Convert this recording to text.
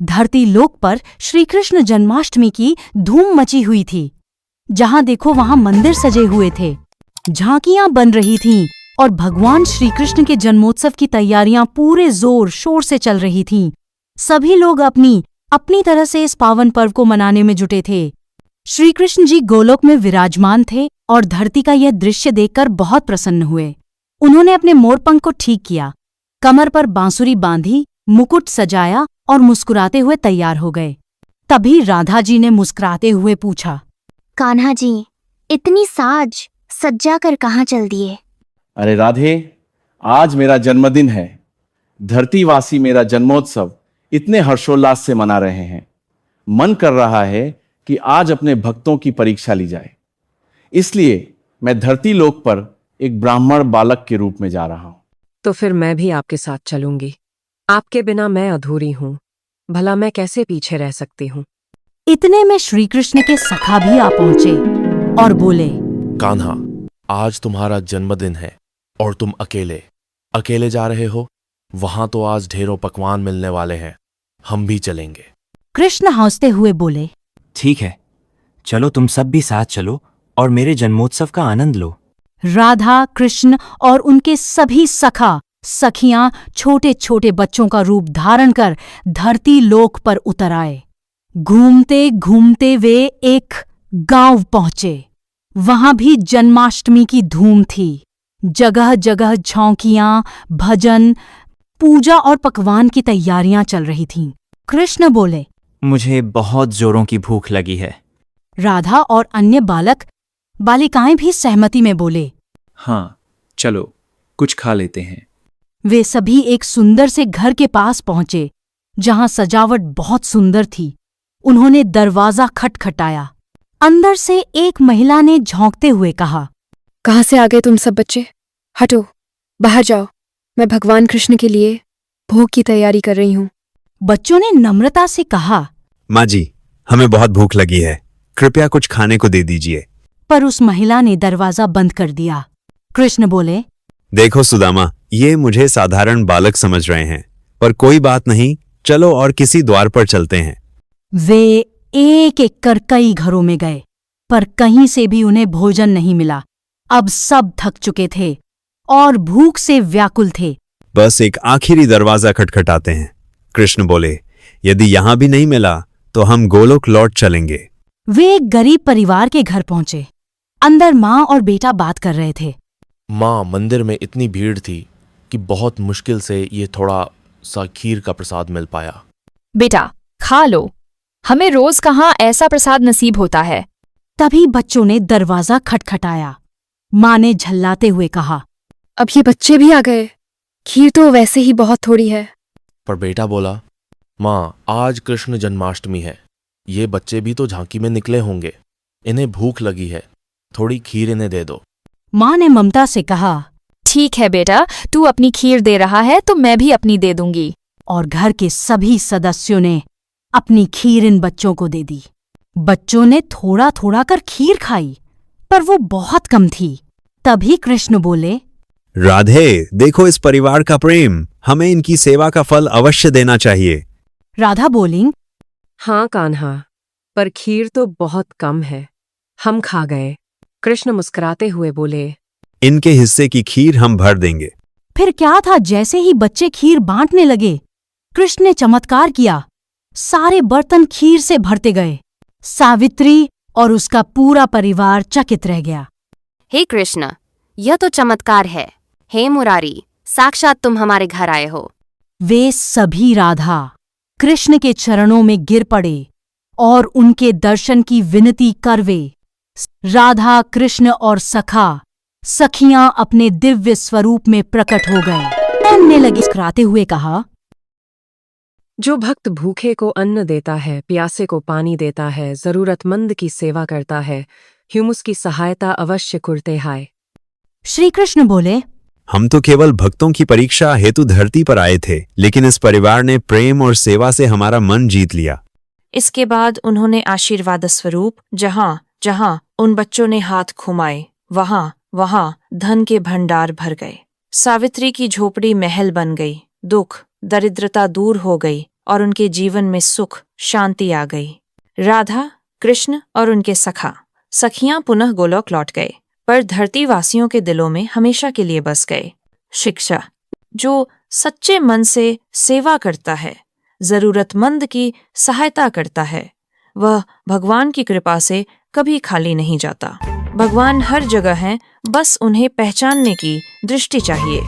धरती लोक पर श्री कृष्ण जन्माष्टमी की धूम मची हुई थी। जहां देखो वहां मंदिर सजे हुए थे, झांकियां बन रही थीं और भगवान श्री कृष्ण के जन्मोत्सव की तैयारियां पूरे जोर शोर से चल रही थीं। सभी लोग अपनी अपनी तरह से इस पावन पर्व को मनाने में जुटे थे। श्री कृष्ण जी गोलोक में विराजमान थे और धरती का यह दृश्य देखकर बहुत प्रसन्न हुए। उन्होंने अपने मोरपंख को ठीक किया, कमर पर बांसुरी बांधी, मुकुट सजाया और मुस्कुराते हुए तैयार हो गए। तभी राधा जी ने मुस्कुराते हुए पूछा, कान्हा जी, इतनी साज सज्जा कर कहाँ चल दिए? अरे राधे, आज मेरा जन्मदिन है। धरतीवासी मेरा जन्मोत्सव इतने हर्षोल्लास से मना रहे हैं। मन कर रहा है कि आज अपने भक्तों की परीक्षा ली जाए। इसलिए मैं धरती लोक पर एक ब्राह्मण बालक के रूप में जा रहा हूं। तो फिर मैं भी आपके साथ चलूंगी। आपके बिना मैं अधूरी हूं। भला मैं कैसे पीछे रह सकती हूँ। इतने में श्री कृष्ण के सखा भी आ पहुंचे और बोले, कान्हा, आज तुम्हारा जन्मदिन है और तुम अकेले जा रहे हो। वहां तो आज ढेरों पकवान मिलने वाले हैं, हम भी चलेंगे। कृष्ण हंसते हुए बोले, ठीक है, चलो तुम सब भी साथ चलो और मेरे जन्मोत्सव का आनंद लो। राधा, कृष्ण और उनके सभी सखा सखियां छोटे छोटे बच्चों का रूप धारण कर धरती लोक पर उतर आए। घूमते घूमते वे एक गांव पहुंचे। वहां भी जन्माष्टमी की धूम थी। जगह जगह झोंकियां, भजन, पूजा और पकवान की तैयारियां चल रही थीं। कृष्ण बोले, मुझे बहुत जोरों की भूख लगी है। राधा और अन्य बालिकाएं भी सहमति में बोले, हाँ, चलो कुछ खा लेते हैं। वे सभी एक सुंदर से घर के पास पहुंचे, जहां सजावट बहुत सुंदर थी। उन्होंने दरवाजा खटखटाया। अंदर से एक महिला ने झोंकते हुए कहा, कहाँ से आ गए तुम सब बच्चे? हटो, बाहर जाओ। मैं भगवान कृष्ण के लिए भोग की तैयारी कर रही हूँ। बच्चों ने नम्रता से कहा, माँ जी, हमें बहुत भूख लगी है, कृपया कुछ खाने को दे दीजिए। पर उस महिला ने दरवाजा बंद कर दिया। कृष्ण बोले, देखो सुदामा, ये मुझे साधारण बालक समझ रहे हैं, पर कोई बात नहीं, चलो और किसी द्वार पर चलते हैं। वे एक एक कर कई घरों में गए, पर कहीं से भी उन्हें भोजन नहीं मिला। अब सब थक चुके थे और भूख से व्याकुल थे। बस एक आखिरी दरवाजा खटखटाते हैं। कृष्ण बोले, यदि यहां भी नहीं मिला तो हम गोलोक लौट चलेंगे। वे एक गरीब परिवार के घर पहुंचे। अंदर माँ और बेटा बात कर रहे थे। माँ, मंदिर में इतनी भीड़ थी कि बहुत मुश्किल से ये थोड़ा सा खीर का प्रसाद मिल पाया। बेटा, खा लो, हमें रोज कहाँ ऐसा प्रसाद नसीब होता है। तभी बच्चों ने दरवाजा खटखटाया। माँ ने झल्लाते हुए कहा, अब ये बच्चे भी आ गए। खीर तो वैसे ही बहुत थोड़ी है। पर बेटा बोला, माँ, आज कृष्ण जन्माष्टमी है, ये बच्चे भी तो झांकी में निकले होंगे, इन्हें भूख लगी है, थोड़ी खीर इन्हें दे दो। माँ ने ममता से कहा, ठीक है बेटा, तू अपनी खीर दे रहा है तो मैं भी अपनी दे दूंगी। और घर के सभी सदस्यों ने अपनी खीर इन बच्चों को दे दी। बच्चों ने थोड़ा थोड़ा कर खीर खाई, पर वो बहुत कम थी। तभी कृष्ण बोले, राधे, देखो इस परिवार का प्रेम, हमें इनकी सेवा का फल अवश्य देना चाहिए। राधा बोली, हाँ कान्हा, पर खीर तो बहुत कम है, हम खा गए। कृष्ण मुस्कुराते हुए बोले, इनके हिस्से की खीर हम भर देंगे। फिर क्या था, जैसे ही बच्चे खीर बांटने लगे, कृष्ण ने चमत्कार किया। सारे बर्तन खीर से भरते गए। सावित्री और उसका पूरा परिवार चकित रह गया। हे कृष्ण, यह तो चमत्कार है। हे मुरारी, साक्षात तुम हमारे घर आए हो। वे सभी राधा कृष्ण के चरणों में गिर पड़े और उनके दर्शन की विनती करवे। राधा, कृष्ण और सखियां अपने दिव्य स्वरूप में प्रकट हो गए। कहने लगे, मुस्कुराते हुए कहा, जो भक्त भूखे को अन्न देता है, प्यासे को पानी देता है, जरूरतमंद की सेवा करता है, ह्यूमुस की सहायता अवश्य करते हैं। श्री कृष्ण बोले, हम तो केवल भक्तों की परीक्षा हेतु धरती पर आए थे, लेकिन इस परिवार ने प्रेम और सेवा से हमारा मन जीत लिया। इसके बाद उन्होंने आशीर्वाद स्वरूप जहां जहां उन बच्चों ने हाथ घुमाए, वहां वहां धन के भंडार भर गए। सावित्री की झोपड़ी महल बन गई। दुख दरिद्रता दूर हो गई और उनके जीवन में सुख शांति आ गई। राधा, कृष्ण और उनके सखियां पुनः गोलोक लौट गए, पर धरतीवासियों के दिलों में हमेशा के लिए बस गए। शिक्षा: जो सच्चे मन से सेवा करता है, जरूरतमंद की सहायता करता है, वह भगवान की कृपा से कभी खाली नहीं जाता। भगवान हर जगह हैं, बस उन्हें पहचानने की दृष्टि चाहिए।